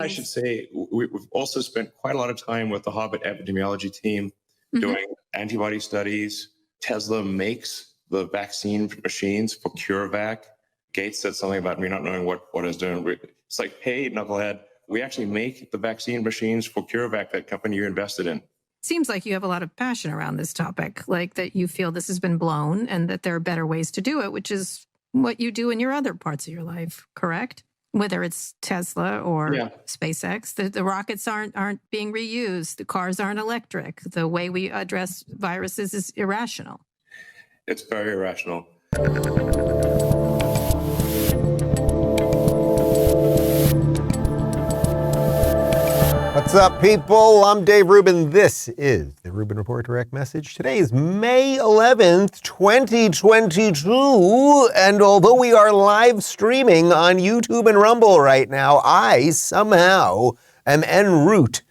I should say we've also spent quite a lot of time with the Hobbit epidemiology team doing antibody studies. Tesla makes the vaccine machines for CureVac. Gates said something about me not knowing what it's doing. It's like, hey, knucklehead, we actually make the vaccine machines for CureVac, that company you invested in. Seems like you have a lot of passion around this topic, like that you feel this has been blown and that there are better ways to do it, which is what you do in your other parts of your life, correct? Whether it's Tesla or SpaceX, the rockets aren't being reused. The cars aren't electric. The way we address viruses is irrational. It's very irrational. What's up, people? I'm Dave Rubin. This is the Rubin Report Direct Message. Today is May 11th, 2022, and although we are live streaming on YouTube and Rumble right now, I somehow am en route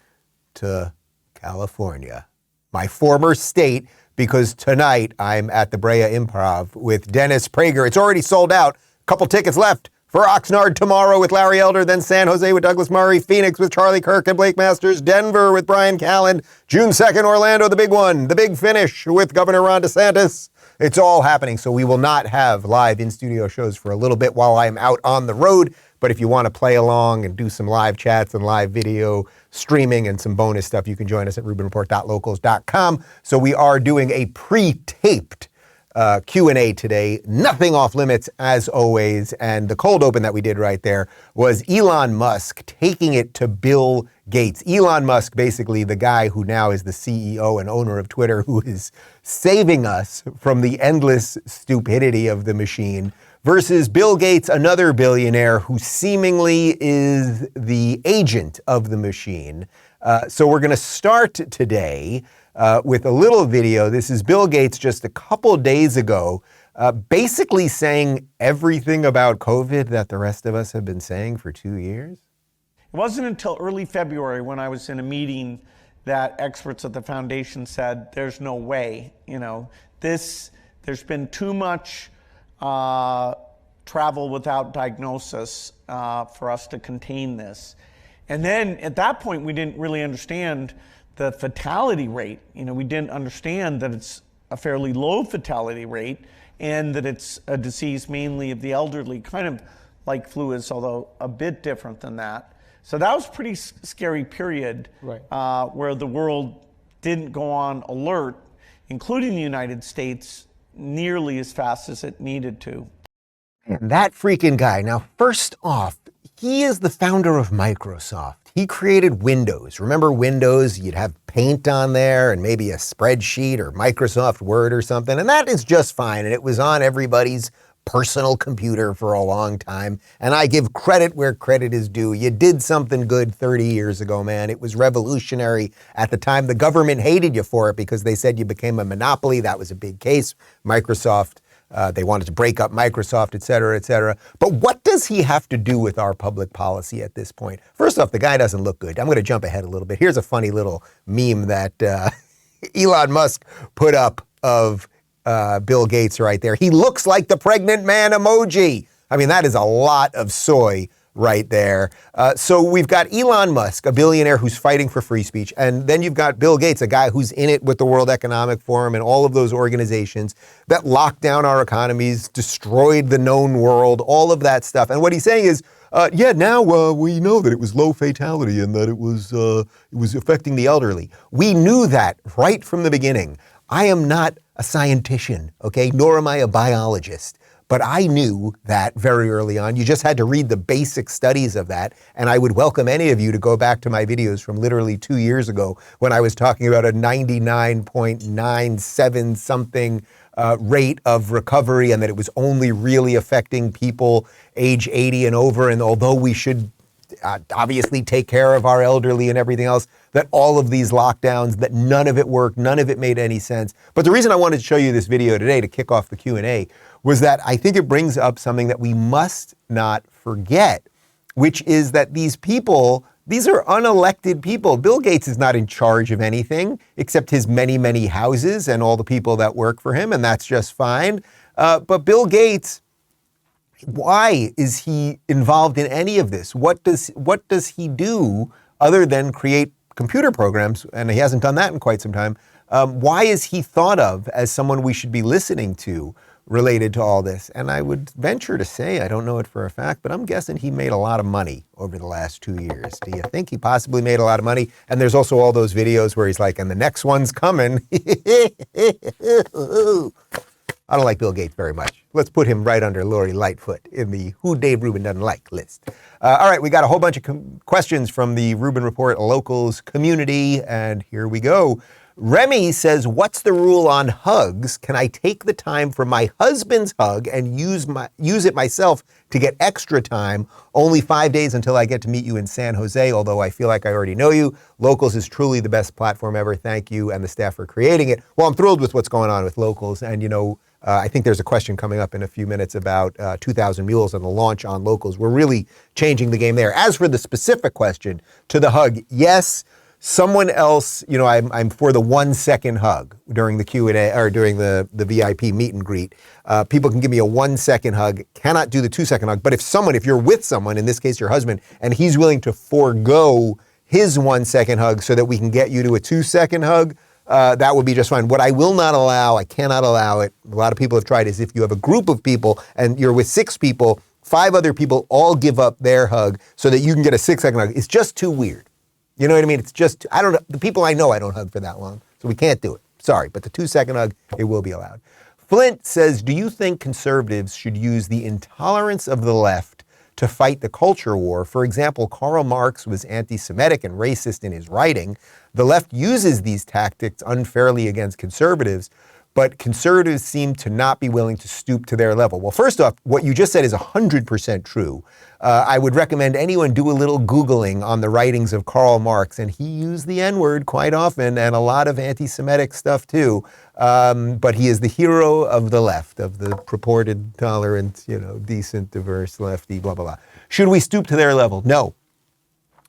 to California, my former state, because tonight I'm at the Brea Improv with Dennis Prager. It's already sold out. A couple tickets left. For Oxnard tomorrow with Larry Elder, then San Jose with Douglas Murray, Phoenix with Charlie Kirk and Blake Masters, Denver with Brian Callen, June 2nd, Orlando, the big one, the big finish with Governor Ron DeSantis. It's all happening, so we will not have live in-studio shows for a little bit while I am out on the road, but if you want to play along and do some live chats and live video streaming and some bonus stuff, you can join us at rubinreport.locals.com. So we are doing a pre-taped Q&A today, nothing off limits as always, and the cold open that we did right there was Elon Musk taking it to Bill Gates. Elon Musk, basically the guy who now is the CEO and owner of Twitter, who is saving us from the endless stupidity of the machine, versus Bill Gates, another billionaire who seemingly is the agent of the machine. So we're going to start today with a little video. This is Bill Gates just a couple days ago, basically saying everything about COVID that the rest of us have been saying for 2 years. It wasn't until early February when I was in a meeting that experts at the foundation said, there's no way, there's been too much travel without diagnosis for us to contain this. And then at that point, we didn't really understand the fatality rate. We didn't understand that it's a fairly low fatality rate and that it's a disease mainly of the elderly, kind of like flu is, although a bit different than that. So that was a pretty scary period, right, where the world didn't go on alert, including the United States, nearly as fast as it needed to. And that freaking guy. Now, first off, he is the founder of Microsoft. He created Windows. Remember Windows? You'd have Paint on there and maybe a spreadsheet or Microsoft Word or something, and that is just fine. And it was on everybody's personal computer for a long time. And I give credit where credit is due. You did something good 30 years ago, man. It was revolutionary at the time. The government hated you for it because they said you became a monopoly. That was a big case. Microsoft, they wanted to break up Microsoft, et cetera, et cetera. But what does he have to do with our public policy at this point? First off, the guy doesn't look good. I'm going to jump ahead a little bit. Here's a funny little meme that Elon Musk put up of Bill Gates right there. He looks like the pregnant man emoji. I mean, that is a lot of soy right there. So we've got Elon Musk, a billionaire who's fighting for free speech. And then you've got Bill Gates, a guy who's in it with the World Economic Forum and all of those organizations that locked down our economies, destroyed the known world, all of that stuff. And what he's saying is, now we know that it was low fatality and that it was affecting the elderly. We knew that right from the beginning. I am not a scientician, okay, nor am I a biologist. But I knew that very early on. You just had to read the basic studies of that. And I would welcome any of you to go back to my videos from literally 2 years ago when I was talking about a 99.97 something rate of recovery and that it was only really affecting people age 80 and over. And although we should obviously take care of our elderly and everything else, that all of these lockdowns, that none of it worked, none of it made any sense. But the reason I wanted to show you this video today to kick off the Q&A was that I think it brings up something that we must not forget, which is that these people, these are unelected people. Bill Gates is not in charge of anything except his many, many houses and all the people that work for him, and that's just fine. But Bill Gates Why is he involved in any of this? What does he do other than create computer programs? And he hasn't done that in quite some time. Why is he thought of as someone we should be listening to related to all this? And I would venture to say, I don't know it for a fact, but I'm guessing he made a lot of money over the last 2 years. Do you think he possibly made a lot of money? And there's also all those videos where he's like, and the next one's coming. I don't like Bill Gates very much. Let's put him right under Lori Lightfoot in the Who Dave Rubin Doesn't Like list. All right, we got a whole bunch of questions from the Rubin Report Locals community, and here we go. Remy says, what's the rule on hugs? Can I take the time for my husband's hug and use it myself to get extra time? Only 5 days until I get to meet you in San Jose, although I feel like I already know you. Locals is truly the best platform ever. Thank you and the staff for creating it. Well, I'm thrilled with what's going on with Locals, and I think there's a question coming up in a few minutes about 2,000 Mules and the launch on Locals. We're really changing the game there. As for the specific question to the hug, yes, someone else, I'm for the 1 second hug during the Q&A or during the VIP meet and greet. People can give me a 1 second hug, cannot do the 2 second hug. But if you're with someone, in this case your husband, and he's willing to forego his 1 second hug so that we can get you to a 2 second hug, that would be just fine. What I will not allow, I cannot allow it, a lot of people have tried, is if you have a group of people and you're with 6 people, 5 other people all give up their hug so that you can get a 6 second hug. It's just too weird. You know what I mean? It's just, the people I know I don't hug for that long, so we can't do it. Sorry, but the 2 second hug, it will be allowed. Flint says, do you think conservatives should use the intolerance of the left to fight the culture war? For example, Karl Marx was anti-Semitic and racist in his writing. The left uses these tactics unfairly against conservatives, but conservatives seem to not be willing to stoop to their level. Well, first off, what you just said is 100% true. I would recommend anyone do a little Googling on the writings of Karl Marx, and he used the N-word quite often and a lot of anti-Semitic stuff too. But he is the hero of the left, of the purported tolerant, decent, diverse, lefty, blah, blah, blah. Should we stoop to their level? No.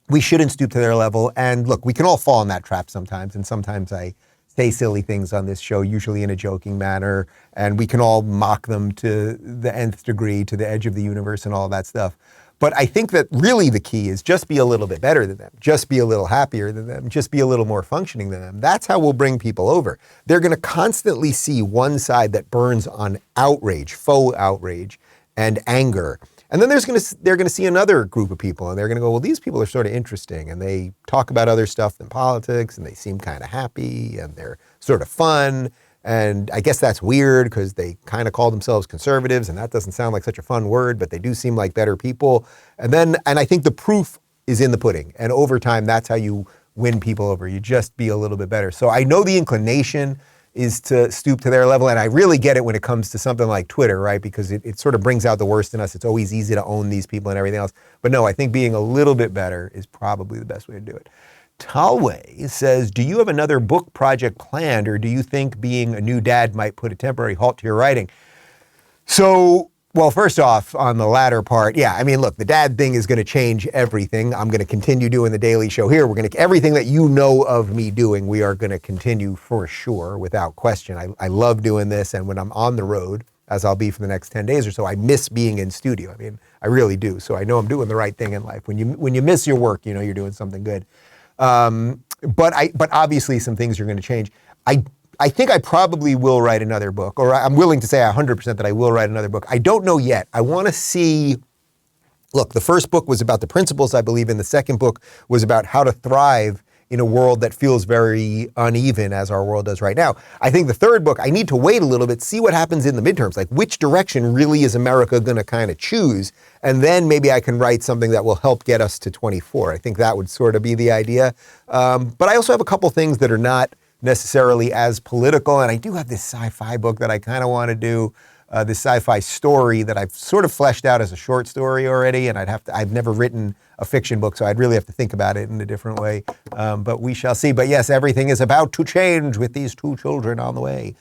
We shouldn't stoop to their level. And look, we can all fall in that trap sometimes, and sometimes I say silly things on this show, usually in a joking manner, and we can all mock them to the nth degree, to the edge of the universe and all that stuff. But I think that really the key is just be a little bit better than them, just be a little happier than them, just be a little more functioning than them. That's how we'll bring people over. They're going to constantly see one side that burns on outrage, faux outrage, and anger. And then they're going to see another group of people, and they're going to go, well, these people are sort of interesting, and they talk about other stuff than politics, and they seem kind of happy, and they're sort of fun. And I guess that's weird because they kind of call themselves conservatives, and that doesn't sound like such a fun word, but they do seem like better people. And I think the proof is in the pudding. And over time, that's how you win people over. You just be a little bit better. So I know the inclination is to stoop to their level. And I really get it when it comes to something like Twitter, right? Because it sort of brings out the worst in us. It's always easy to own these people and everything else. But no, I think being a little bit better is probably the best way to do it. Talway says, do you have another book project planned, or do you think being a new dad might put a temporary halt to your writing? So, well, first off, on the latter part, yeah, I mean, look, the dad thing is going to change everything. I'm going to continue doing the Daily Show here. Everything that you know of me doing, we are going to continue for sure, without question. I love doing this, and when I'm on the road, as I'll be for the next 10 days or so, I miss being in studio. I mean, I really do. So I know I'm doing the right thing in life. When you miss your work, you're doing something good. But obviously some things are going to change. I think I probably will write another book, or I'm willing to say 100% that I will write another book. I don't know yet. I want to see, look, the first book was about the principles I believe in. The second book was about how to thrive in a world that feels very uneven, as our world does right now. I think the third book, I need to wait a little bit, see what happens in the midterms, like which direction really is America going to kind of choose, and then maybe I can write something that will help get us to 24. I think that would sort of be the idea. But I also have a couple things that are not necessarily as political, and I do have this sci-fi book that I kind of want to do, this sci-fi story that I've sort of fleshed out as a short story already, and I've never written a fiction book, so I'd really have to think about it in a different way, but we shall see. But yes, everything is about to change with these 2 children on the way.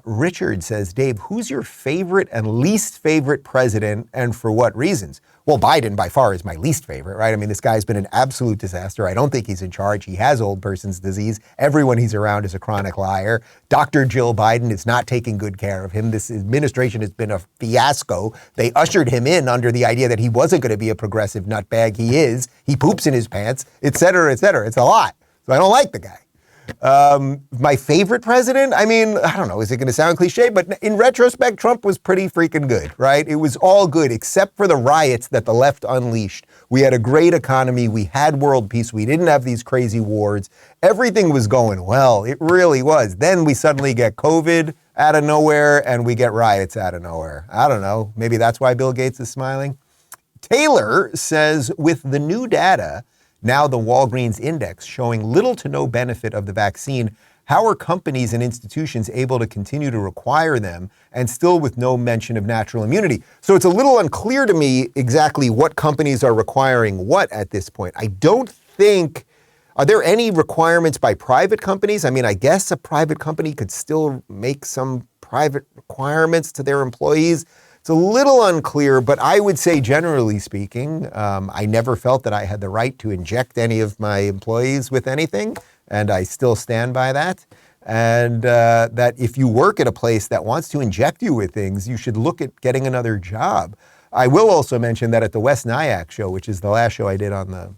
Richard says, Dave, who's your favorite and least favorite president and for what reasons? Well, Biden by far is my least favorite, right? I mean, this guy's been an absolute disaster. I don't think he's in charge. He has old person's disease. Everyone he's around is a chronic liar. Dr. Jill Biden is not taking good care of him. This administration has been a fiasco. They ushered him in under the idea that he wasn't going to be a progressive nutbag. He is. He poops in his pants, et cetera, et cetera. It's a lot. So I don't like the guy. My favorite president? I mean, I don't know, is it going to sound cliche? But in retrospect, Trump was pretty freaking good, right? It was all good except for the riots that the left unleashed. We had a great economy. We had world peace. We didn't have these crazy wars. Everything was going well. It really was. Then we suddenly get COVID out of nowhere and we get riots out of nowhere. I don't know. Maybe that's why Bill Gates is smiling. Taylor says, with the new data, now the Walgreens index showing little to no benefit of the vaccine, how are companies and institutions able to continue to require them and still with no mention of natural immunity? So it's a little unclear to me exactly what companies are requiring what at this point. I don't think, are there any requirements by private companies? I mean, I guess a private company could still make some private requirements to their employees. It's a little unclear, but I would say generally speaking, I never felt that I had the right to inject any of my employees with anything, and I still stand by that. And that if you work at a place that wants to inject you with things, you should look at getting another job. I will also mention that at the West Nyack show, which is the last show I did on the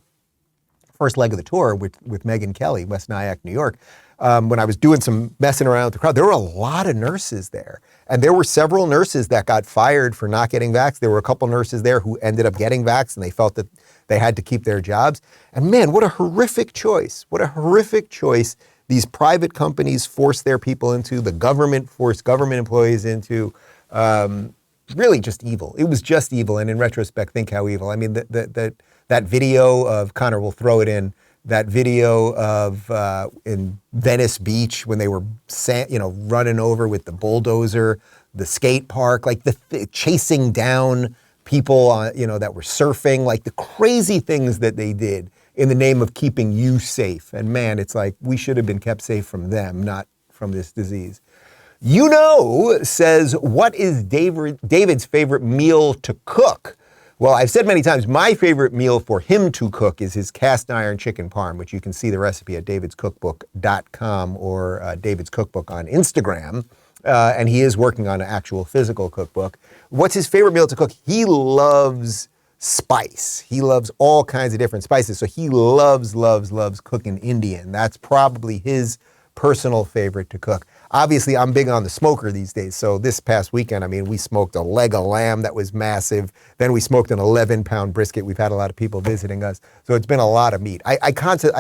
first leg of the tour with Megyn Kelly, West Nyack, New York, when I was doing some messing around with the crowd, there were a lot of nurses there. And there were several nurses that got fired for not getting vaxxed. There were a couple nurses there who ended up getting vaxxed and they felt that they had to keep their jobs. And man, what a horrific choice. What a horrific choice these private companies force their people into, the government forced government employees into. Really just evil. It was just evil. And in retrospect, think how evil. I mean, that video of, Connor will throw it in, that video of in Venice Beach when they were, running over with the bulldozer, the skate park, like the chasing down people, that were surfing, like the crazy things that they did in the name of keeping you safe. And man, it's like we should have been kept safe from them, not from this disease. Says, what is David's favorite meal to cook? Well, I've said many times, my favorite meal for him to cook is his cast iron chicken parm, which you can see the recipe at davidscookbook.com or David's Cookbook on Instagram. And he is working on an actual physical cookbook. What's his favorite meal to cook? He loves spice. He loves all kinds of different spices. So he loves cooking Indian. That's probably his personal favorite to cook. Obviously, I'm big on the smoker these days. So this past weekend, we smoked a leg of lamb that was massive. Then we smoked an 11-pound brisket. We've had a lot of people visiting us. So it's been a lot of meat. I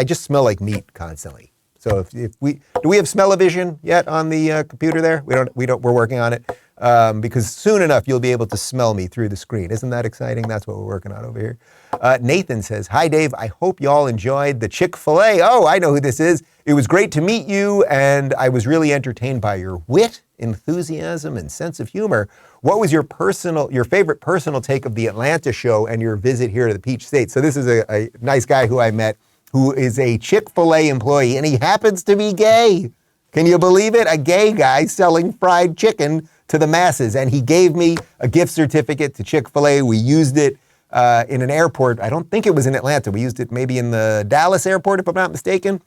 just smell like meat constantly. So do we have smell-o-vision yet on the computer there? We're working on it. Because soon enough, you'll be able to smell me through the screen. Isn't that exciting? That's what we're working on over here. Nathan says, hi, Dave. I hope y'all enjoyed the Chick-fil-A. Oh, I know who this is. It was great to meet you, and I was really entertained by your wit, enthusiasm, and sense of humor. What was your favorite personal take of the Atlanta show and your visit here to the Peach State? So this is a nice guy who I met who is a Chick-fil-A employee, and he happens to be gay. Can you believe it? A gay guy selling fried chicken to the masses. And he gave me a gift certificate to Chick-fil-A. We used it in an airport. I don't think it was in Atlanta. We used it maybe in the Dallas airport, if I'm not mistaken.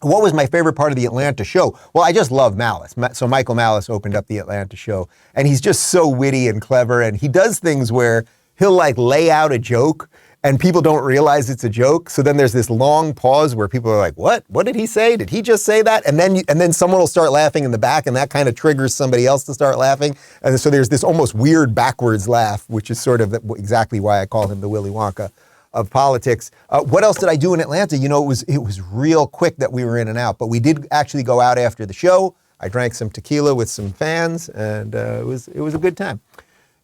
What was my favorite part of the Atlanta show? Well, I just love Malice. So Michael Malice opened up the Atlanta show, and he's just so witty and clever, and he does things where he'll lay out a joke, and people don't realize it's a joke. So then there's this long pause where people are like, what? What did he say? Did he just say that? And then someone will start laughing in the back, and that kind of triggers somebody else to start laughing. And so there's this almost weird backwards laugh, which is sort of exactly why I call him the Willy Wonka of politics. What else did I do in Atlanta? It was real quick that we were in and out, but we did actually go out after the show. I drank some tequila with some fans, and it was a good time.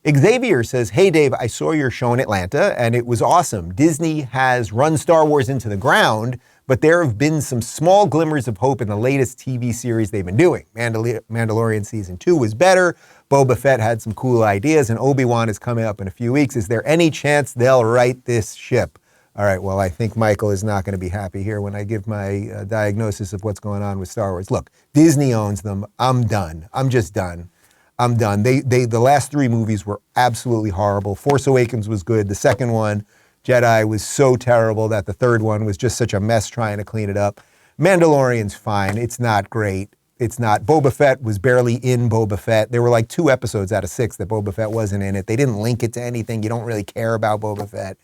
Xavier says, hey, Dave, I saw your show in Atlanta, and it was awesome. Disney has run Star Wars into the ground, but there have been some small glimmers of hope in the latest TV series they've been doing. Mandalorian Season 2 was better. Boba Fett had some cool ideas, and Obi-Wan is coming up in a few weeks. Is there any chance they'll right this ship? All right, well, I think Michael is not going to be happy here when I give my diagnosis of what's going on with Star Wars. Look, Disney owns them. I'm done. I'm just done. I'm done. The last 3 movies were absolutely horrible. Force Awakens was good. The second one, Jedi, was so terrible that the third one was just such a mess trying to clean it up. Mandalorian's fine. It's not great. It's not. Boba Fett was barely in Boba Fett. There were like 2 episodes out of 6 that Boba Fett wasn't in it. They didn't link it to anything. You don't really care about Boba Fett.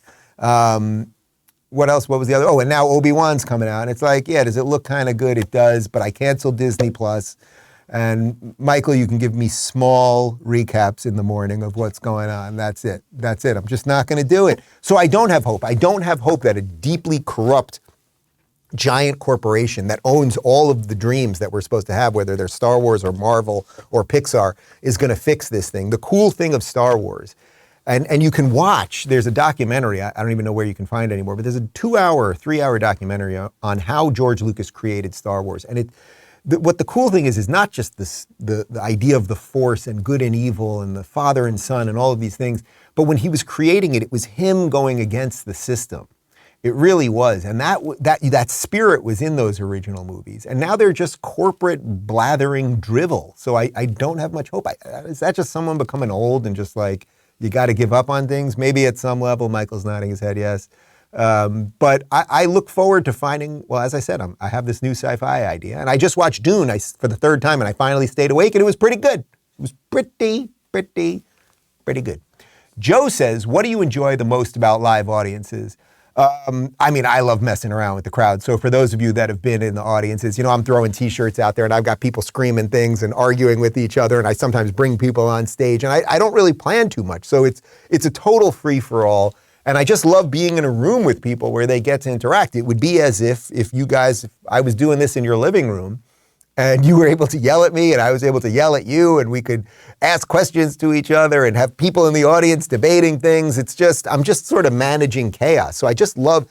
What else? What was the other? Oh, and now Obi-Wan's coming out. And it's like, yeah, does it look kind of good? It does, but I canceled Disney Plus. And Michael, you can give me small recaps in the morning of what's going on. That's it. That's it. I'm just not going to do it. So I don't have hope. I don't have hope that a deeply corrupt giant corporation that owns all of the dreams that we're supposed to have, whether they're Star Wars or Marvel or Pixar, is going to fix this thing. The cool thing of Star Wars, and you can watch, there's a documentary, I don't even know where you can find it anymore, but there's a 2-hour, 3-hour documentary on how George Lucas created Star Wars. And what the cool thing is not just the idea of the Force and good and evil and the father and son and all of these things, but when he was creating it, it was him going against the system. It really was. And that spirit was in those original movies. And now they're just corporate blathering drivel. So I don't have much hope. Is that just someone becoming old and just like, you got to give up on things? Maybe at some level. Michael's nodding his head yes. But I look forward to finding, well, as I said, I have this new sci-fi idea. And I just watched Dune for the 3rd time, and I finally stayed awake, and it was pretty good. It was pretty good. Joe says, what do you enjoy the most about live audiences? I mean, I love messing around with the crowd. So for those of you that have been in the audiences, I'm throwing t-shirts out there and I've got people screaming things and arguing with each other. And I sometimes bring people on stage and I don't really plan too much. So it's a total free for all. And I just love being in a room with people where they get to interact. It would be as if I was doing this in your living room and you were able to yell at me and I was able to yell at you and we could ask questions to each other and have people in the audience debating things. I'm just sort of managing chaos. So I just love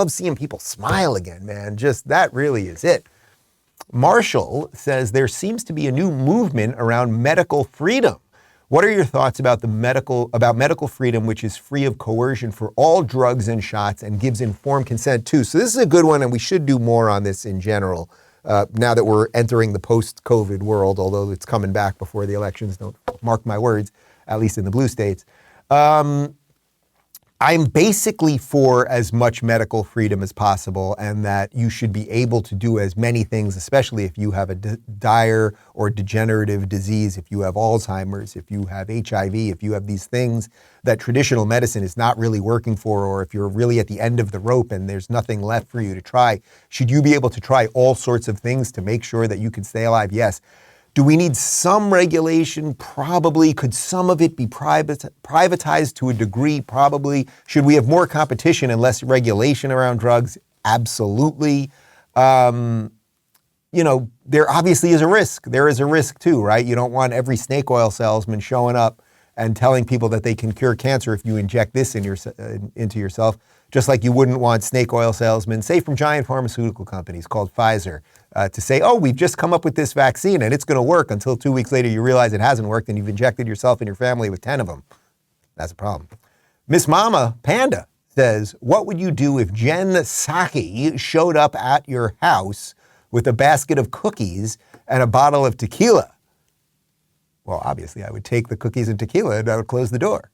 seeing people smile again, man. Just that really is it. Marshall says there seems to be a new movement around medical freedom. What are your thoughts about medical freedom, which is free of coercion for all drugs and shots and gives informed consent too? So this is a good one, and we should do more on this in general. Now that we're entering the post-COVID world, although it's coming back before the elections, don't mark my words, at least in the blue states. I'm basically for as much medical freedom as possible and that you should be able to do as many things, especially if you have a dire or degenerative disease, if you have Alzheimer's, if you have HIV, if you have these things that traditional medicine is not really working for, or if you're really at the end of the rope and there's nothing left for you to try, should you be able to try all sorts of things to make sure that you can stay alive? Yes. Do we need some regulation? Probably. Could some of it be privatized to a degree? Probably. Should we have more competition and less regulation around drugs? Absolutely. There obviously is a risk. There is a risk too, right? You don't want every snake oil salesman showing up and telling people that they can cure cancer if you inject this into yourself, just like you wouldn't want snake oil salesmen, say from giant pharmaceutical companies called Pfizer, to say, oh, we've just come up with this vaccine and it's going to work, until 2 weeks later you realize it hasn't worked and you've injected yourself and your family with 10 of them. That's a problem. Miss Mama Panda says, what would you do if Jen Psaki showed up at your house with a basket of cookies and a bottle of tequila? Well, obviously I would take the cookies and tequila and I would close the door.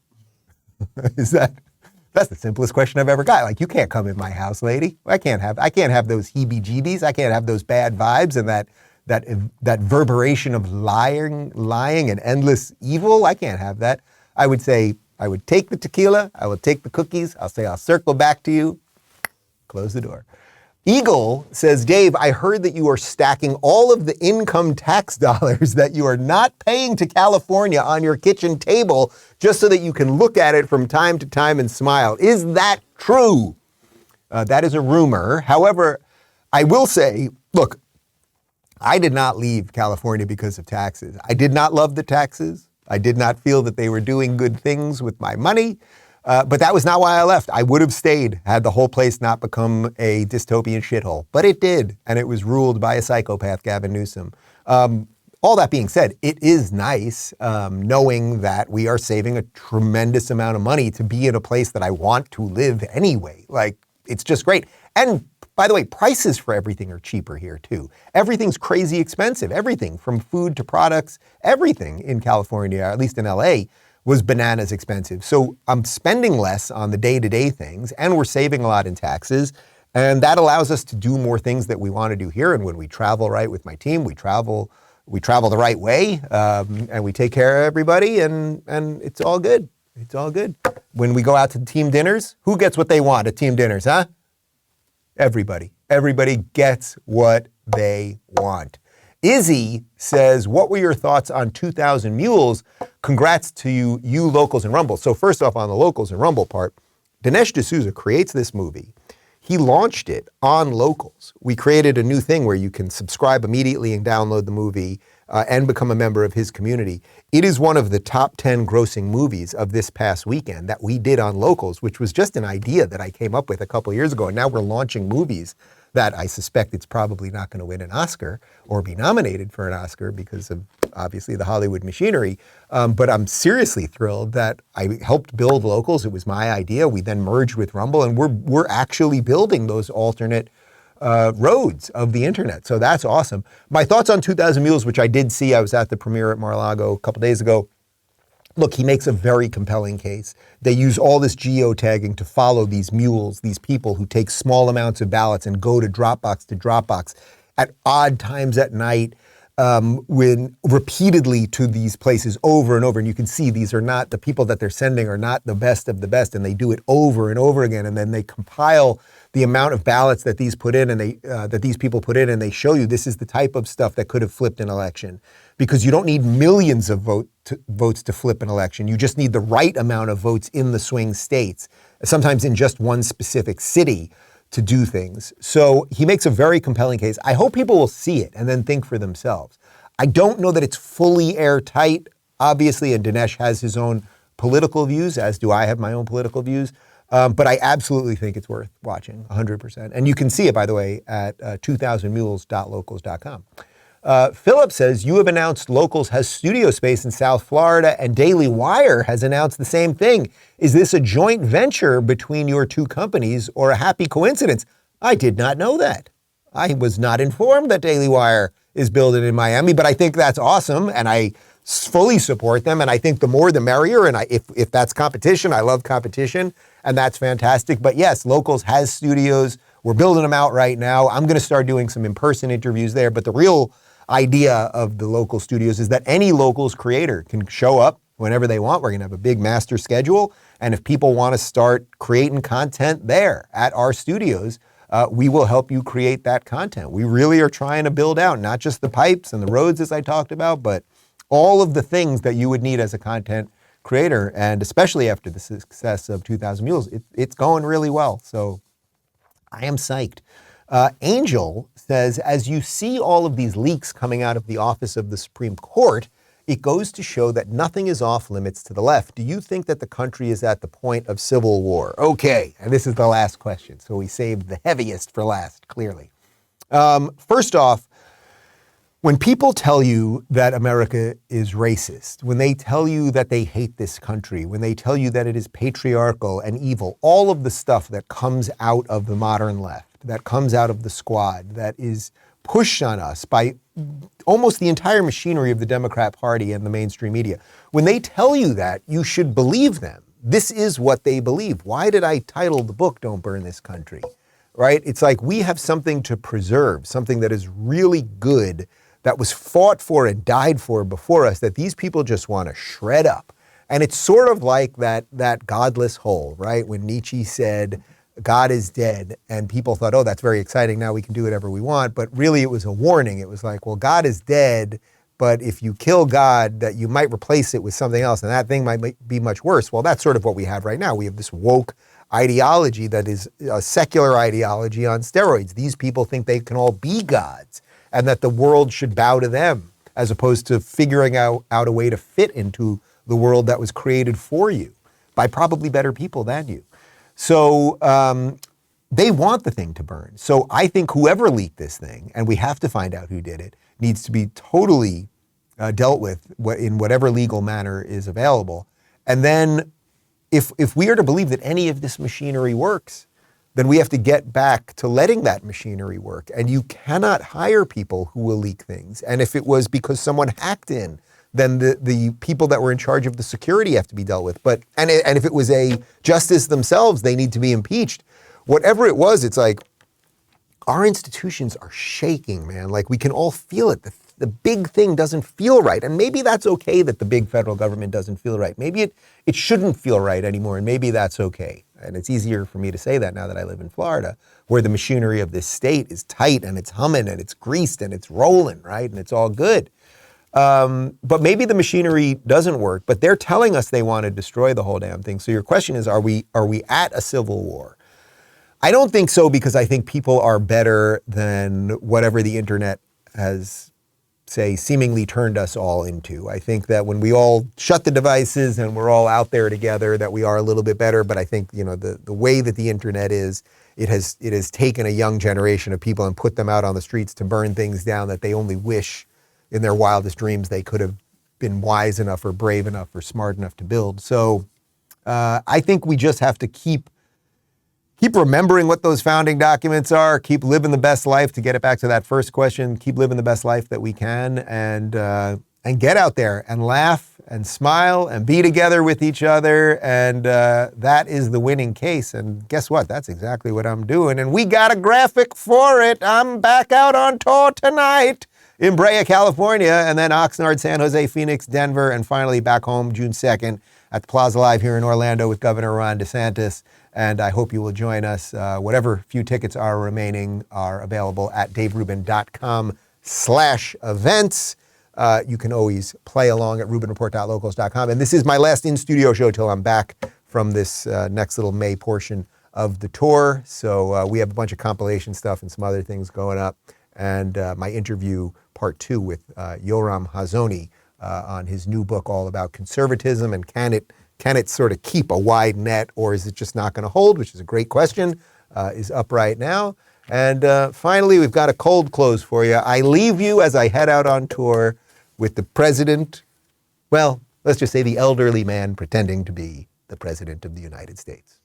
That's the simplest question I've ever got. Like, you can't come in my house, lady. I can't have those heebie-jeebies. I can't have those bad vibes and that reverberation of lying and endless evil. I can't have that. I would say, I would take the tequila. I would take the cookies. I'll say, I'll circle back to you. Close the door. Eagle says, Dave, I heard that you are stacking all of the income tax dollars that you are not paying to California on your kitchen table just so that you can look at it from time to time and smile. Is that true? That is a rumor. However, I will say, look, I did not leave California because of taxes. I did not love the taxes. I did not feel that they were doing good things with my money. But that was not why I left. I would have stayed had the whole place not become a dystopian shithole. But it did, and it was ruled by a psychopath, Gavin Newsom. All that being said, it is nice knowing that we are saving a tremendous amount of money to be in a place that I want to live anyway. Like, it's just great. And by the way, prices for everything are cheaper here too. Everything's crazy expensive. Everything from food to products, everything in California, at least in LA, was bananas expensive. So I'm spending less on the day-to-day things, and we're saving a lot in taxes. And that allows us to do more things that we want to do here. And when we travel right with my team, we travel the right way, and we take care of everybody, and it's all good. It's all good. When we go out to team dinners, who gets what they want at team dinners, huh? Everybody. Everybody gets what they want. Izzy says, what were your thoughts on 2000 Mules? Congrats to you Locals and Rumble. So first off, on the Locals and Rumble part, Dinesh D'Souza creates this movie. He launched it on Locals. We created a new thing where you can subscribe immediately and download the movie and become a member of his community. It is one of the top 10 grossing movies of this past weekend that we did on Locals, which was just an idea that I came up with a couple years ago. And now we're launching movies that I suspect it's probably not going to win an Oscar or be nominated for an Oscar because of obviously the Hollywood machinery. But I'm seriously thrilled that I helped build Locals. It was my idea. We then merged with Rumble, and we're actually building those alternate roads of the internet. So that's awesome. My thoughts on 2000 Mules, which I did see, I was at the premiere at Mar-a-Lago a couple days ago. Look, he makes a very compelling case. They use all this geotagging to follow these mules, these people who take small amounts of ballots and go to Dropbox at odd times at night, when repeatedly to these places over and over. And you can see these are not, the people that they're sending are not the best of the best, and they do it over and over again. And then they compile the amount of ballots that these put in, and that these people put in, and they show you this is the type of stuff that could have flipped an election. Because you don't need millions of votes to flip an election. You just need the right amount of votes in the swing states, sometimes in just one specific city, to do things. So he makes a very compelling case. I hope people will see it and then think for themselves. I don't know that it's fully airtight, obviously, and Dinesh has his own political views, as do I have my own political views. But I absolutely think it's worth watching, 100%. And you can see it, by the way, at 2000mules.locals.com. Philip says, you have announced Locals has studio space in South Florida, and Daily Wire has announced the same thing. Is this a joint venture between your two companies or a happy coincidence? I did not know that. I was not informed that Daily Wire is building in Miami, but I think that's awesome, and I fully support them, and I think the more the merrier, and if that's competition, I love competition, and that's fantastic. But yes, Locals has studios. We're building them out right now. I'm going to start doing some in-person interviews there, but the real idea of the local studios is that any Locals creator can show up whenever they want. We're going to have a big master schedule. And if people want to start creating content there at our studios, we will help you create that content. We really are trying to build out not just the pipes and the roads, as I talked about, but all of the things that you would need as a content creator. And especially after the success of 2000 Mules, it's going really well. So I am psyched. Angel says, as you see all of these leaks coming out of the office of the Supreme Court, it goes to show that nothing is off limits to the left. Do you think that the country is at the point of civil war? Okay, and this is the last question, so we saved the heaviest for last, clearly. First off, when people tell you that America is racist, when they tell you that they hate this country, when they tell you that it is patriarchal and evil, all of the stuff that comes out of the modern left, that comes out of the squad, that is pushed on us by almost the entire machinery of the Democrat Party and the mainstream media. When they tell you that, you should believe them. This is what they believe. Why did I title the book, Don't Burn This Country? Right? It's like we have something to preserve, something that is really good, that was fought for and died for before us, that these people just want to shred up. And it's sort of like that godless whole, right? When Nietzsche said, God is dead, and people thought, oh, that's very exciting, now we can do whatever we want. But really it was a warning. It was like, well, God is dead, but if you kill God, that you might replace it with something else, and that thing might be much worse. Well, that's sort of what we have right now. We have this woke ideology that is a secular ideology on steroids. These people think they can all be gods, and that the world should bow to them, as opposed to figuring out a way to fit into the world that was created for you by probably better people than you. So they want the thing to burn. So I think whoever leaked this thing, and we have to find out who did it, needs to be totally dealt with in whatever legal manner is available. And then if we are to believe that any of this machinery works, then we have to get back to letting that machinery work. And you cannot hire people who will leak things. And if it was because someone hacked in, then the people that were in charge of the security have to be dealt with. And if it was a justice themselves, they need to be impeached. Whatever it was, it's like our institutions are shaking, man. Like we can all feel it. The big thing doesn't feel right. And maybe that's okay that the big federal government doesn't feel right. Maybe it shouldn't feel right anymore. And maybe that's okay. And it's easier for me to say that now that I live in Florida, where the machinery of this state is tight and it's humming and it's greased and it's rolling, right? And it's all good. But maybe the machinery doesn't work, but they're telling us they want to destroy the whole damn thing. So your question is, are we at a civil war? I don't think so, because I think people are better than whatever the internet has, say, seemingly turned us all into. I think that when we all shut the devices and we're all out there together, that we are a little bit better. But I think, the way that the internet is, it has taken a young generation of people and put them out on the streets to burn things down that they only wish in their wildest dreams they could have been wise enough or brave enough or smart enough to build. So I think we just have to keep remembering what those founding documents are, keep living the best life, to get it back to that first question, keep living the best life that we can, and get out there and laugh and smile and be together with each other. And that is the winning case. And guess what? That's exactly what I'm doing. And we got a graphic for it. I'm back out on tour tonight in Brea, California, and then Oxnard, San Jose, Phoenix, Denver, and finally back home June 2nd at the Plaza Live here in Orlando with Governor Ron DeSantis. And I hope you will join us. Whatever few tickets are remaining are available at daverubin.com/events. You can always play along at rubinreport.locals.com. And this is my last in-studio show till I'm back from this next little May portion of the tour. So we have a bunch of compilation stuff and some other things going up. And my interview part 2 with Yoram Hazony on his new book all about conservatism and can it sort of keep a wide net, or is it just not going to hold, which is a great question, is up right now. And finally, we've got a cold close for you. I leave you as I head out on tour with the president, well, let's just say the elderly man pretending to be the president of the United States.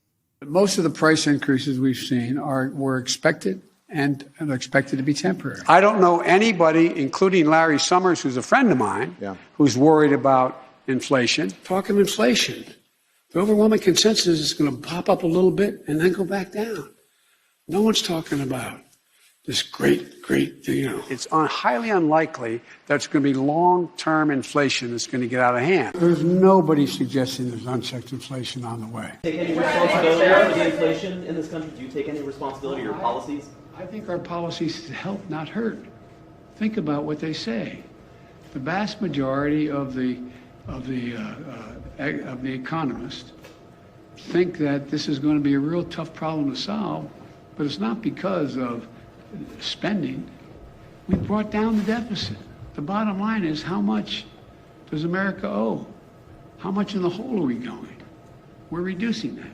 Most of the price increases we've seen were expected and are expected to be temporary. I don't know anybody, including Larry Summers, who's a friend of mine, who's worried about inflation. Talking inflation, the overwhelming consensus is going to pop up a little bit and then go back down. No one's talking about this great, It's highly unlikely that it's going to be long-term inflation that's going to get out of hand. There's nobody suggesting there's unchecked inflation on the way. Take any responsibility for the inflation in this country? Do you take any responsibility for your policies? I think our policies help, not hurt. Think about what they say. The vast majority of the economists think that this is going to be a real tough problem to solve, but it's not because of spending. We brought down the deficit. The bottom line is, how much does America owe? How much in the hole are we going? We're reducing that.